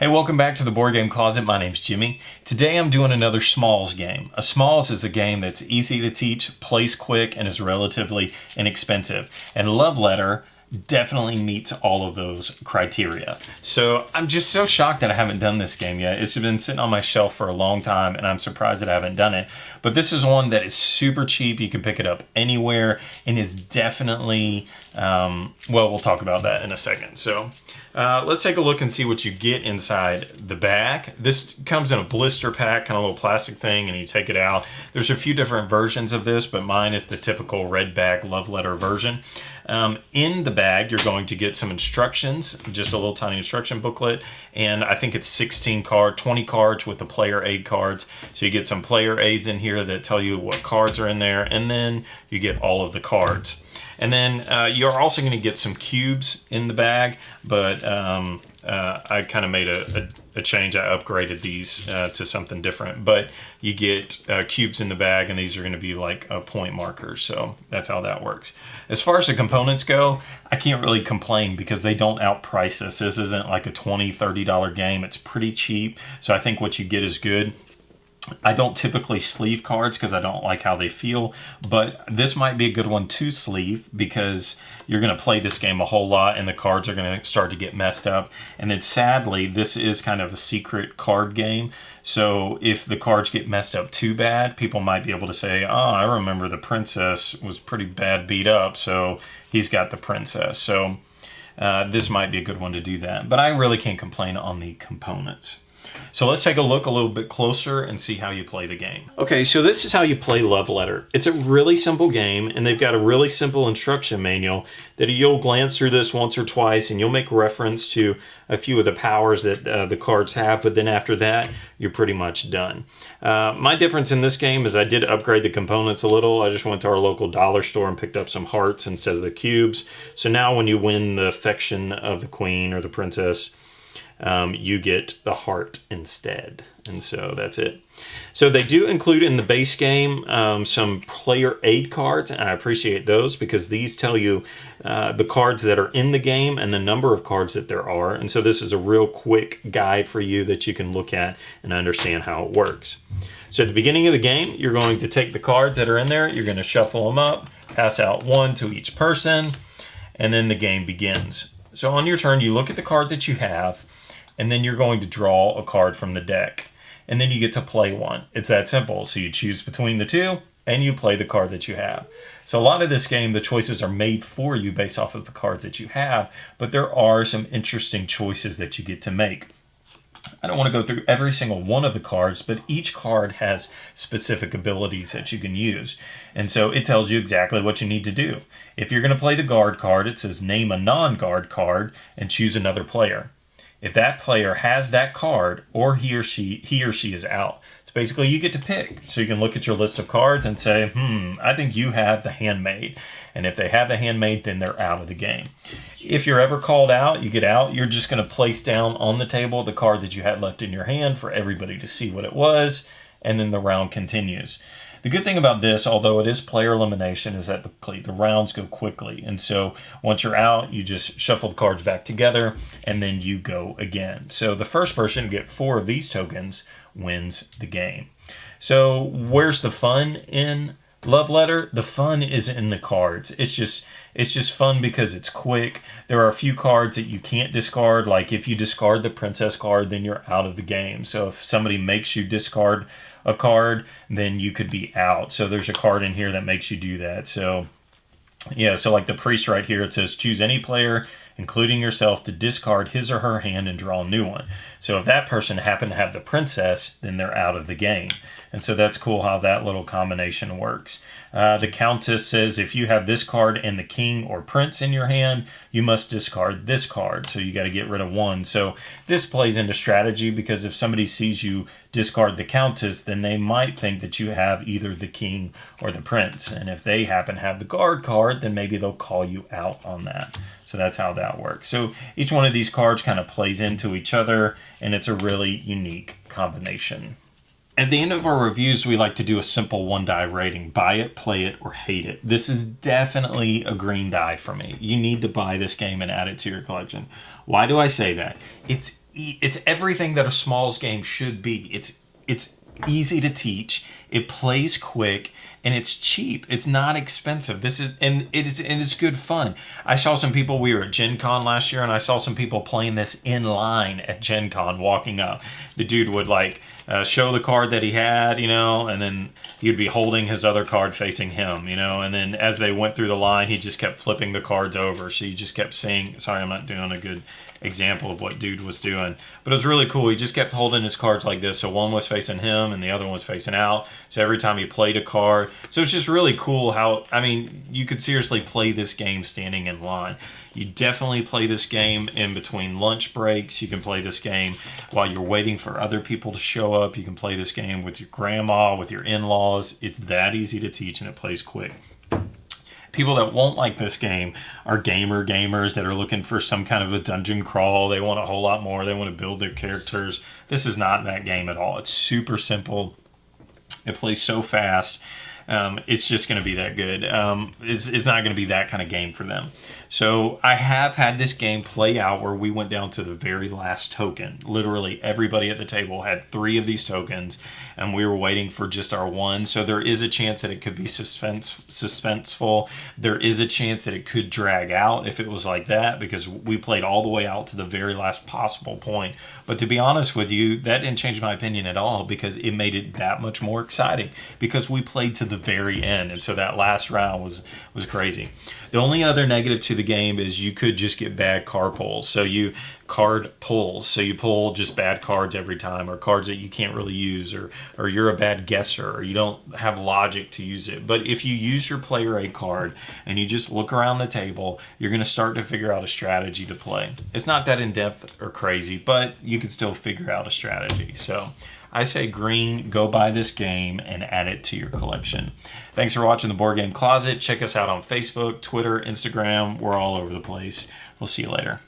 Hey, welcome back to the Board Game Closet. My name's Jimmy. Today I'm doing another SMALLS game. A SMALLS is a game that's easy to teach, plays quick, and is relatively inexpensive. And Love Letter definitely meets all of those criteria. So I'm just so shocked that I haven't done this game yet. It's been sitting on my shelf for a long time and I'm surprised that I haven't done it. But this is one that is super cheap. You can pick it up anywhere and is definitely, well, we'll talk about that in a second. So let's take a look and see what you get inside the bag. This comes in a blister pack, kind of a little plastic thing, and you take it out. There's a few different versions of this, but mine is the typical red bag Love Letter version. In the bag, you're going to get some instructions, just a little tiny instruction booklet, and I think it's 20 cards with the player aid cards. So you get some player aids in here that tell you what cards are in there, and then you get all of the cards. And then you're also going to get some cubes in the bag, but I kind of made a change. I upgraded these to something different. But you get cubes in the bag, and these are going to be like point markers. So that's how that works. As far as the components go, I can't really complain because they don't outprice us. This isn't like a $20, $30 game. It's pretty cheap. So I think what you get is good. I don't typically sleeve cards because I don't like how they feel, but this might be a good one to sleeve because you're going to play this game a whole lot and the cards are going to start to get messed up. And then sadly, this is kind of a secret card game. So if the cards get messed up too bad, people might be able to say, oh, I remember the princess was pretty bad beat up, so he's got the princess. So this might be a good one to do that. But I really can't complain on the components. So let's take a look a little bit closer and see how you play the game. Okay, so this is how you play Love Letter. It's a really simple game, and they've got a really simple instruction manual that you'll glance through this once or twice, and you'll make reference to a few of the powers that the cards have, but then after that, you're pretty much done. My difference in this game is I did upgrade the components a little. I just went to our local dollar store and picked up some hearts instead of the cubes. So now when you win the affection of the queen or the princess, you get the heart instead. And so that's it. So they do include in the base game some player aid cards, and I appreciate those because these tell you the cards that are in the game and the number of cards that there are. And so this is a real quick guide for you that you can look at and understand how it works. So at the beginning of the game, you're going to take the cards that are in there, you're going to shuffle them up, pass out one to each person, and then the game begins. So on your turn, you look at the card that you have, and then you're going to draw a card from the deck. And then you get to play one. It's that simple. So you choose between the two, and you play the card that you have. So a lot of this game, the choices are made for you based off of the cards that you have, but there are some interesting choices that you get to make. I don't want to go through every single one of the cards, but each card has specific abilities that you can use. And so it tells you exactly what you need to do. If you're going to play the guard card, it says name a non-guard card and choose another player. If that player has that card, or he or she is out. So basically you get to pick. So you can look at your list of cards and say, I think you have the handmaid. And if they have the handmaid, then they're out of the game. If you're ever called out, you get out, you're just going to place down on the table the card that you had left in your hand for everybody to see what it was, and then the round continues. The good thing about this, although it is player elimination, is that the rounds go quickly. And so once you're out, you just shuffle the cards back together, and then you go again. So the first person to get 4 of these tokens wins the game. So where's the fun in Love Letter? The fun is in the cards. It's just fun because it's quick. There are a few cards that you can't discard. Like if you discard the princess card, then you're out of the game. So if somebody makes you discard a card, then you could be out. So there's a card in here that makes you do that. So yeah, so like the priest right here, it says choose any player, including yourself, to discard his or her hand and draw a new one. So if that person happened to have the princess, then they're out of the game. And so that's cool how that little combination works. The Countess says if you have this card and the king or prince in your hand, you must discard this card. So you got to get rid of one. So this plays into strategy because if somebody sees you discard the Countess, then they might think that you have either the king or the prince. And if they happen to have the guard card, then maybe they'll call you out on that. So that's how that works. So each one of these cards kind of plays into each other, and it's a really unique combination. At the end of our reviews, we like to do a simple 1-die rating. Buy it, play it, or hate it. This is definitely a green die for me. You need to buy this game and add it to your collection. Why do I say that? It's it's everything that a Smalls game should be. It's easy to teach. It plays quick, and it's cheap. It's not expensive. It's good fun. I saw some people. We were at Gen Con last year, and I saw some people playing this in line at Gen Con, walking up. The dude would like show the card that he had, and then he'd be holding his other card facing him, and then as they went through the line, he just kept flipping the cards over. So you just kept seeing. Sorry, I'm not doing a good example of what dude was doing, but it was really cool. He just kept holding his cards like this, so one was facing him and the other one was facing out, so every time he played a card, so it's just really cool how, I mean, you could seriously play this game standing in line. You definitely play this game in between lunch breaks. You can play this game while you're waiting for other people to show up. You can play this game with your grandma, with your in-laws. It's that easy to teach, and it plays quick. People that won't like this game are gamers that are looking for some kind of a dungeon crawl. They want a whole lot more. They want to build their characters. This is not that game at all. It's super simple. It plays so fast. It's just going to be that good. It's not going to be that kind of game for them. So I have had this game play out where we went down to the very last token. Literally everybody at the table had 3 of these tokens, and we were waiting for just our one. So there is a chance that it could be suspenseful. There is a chance that it could drag out if it was like that, because we played all the way out to the very last possible point. But to be honest with you, that didn't change my opinion at all, because it made it that much more exciting, because we played to the very end, and so that last round was crazy. The only other negative to the game is you could just get bad card pulls. So you pull just bad cards every time, or cards that you can't really use, or you're a bad guesser, or you don't have logic to use it. But if you use your player A card and you just look around the table, you're going to start to figure out a strategy to play. It's not that in-depth or crazy, but you can still figure out a strategy. So I say green, go buy this game and add it to your collection. Thanks for watching the Board Game Closet. Check us out on Facebook, Twitter, Instagram. We're all over the place. We'll see you later.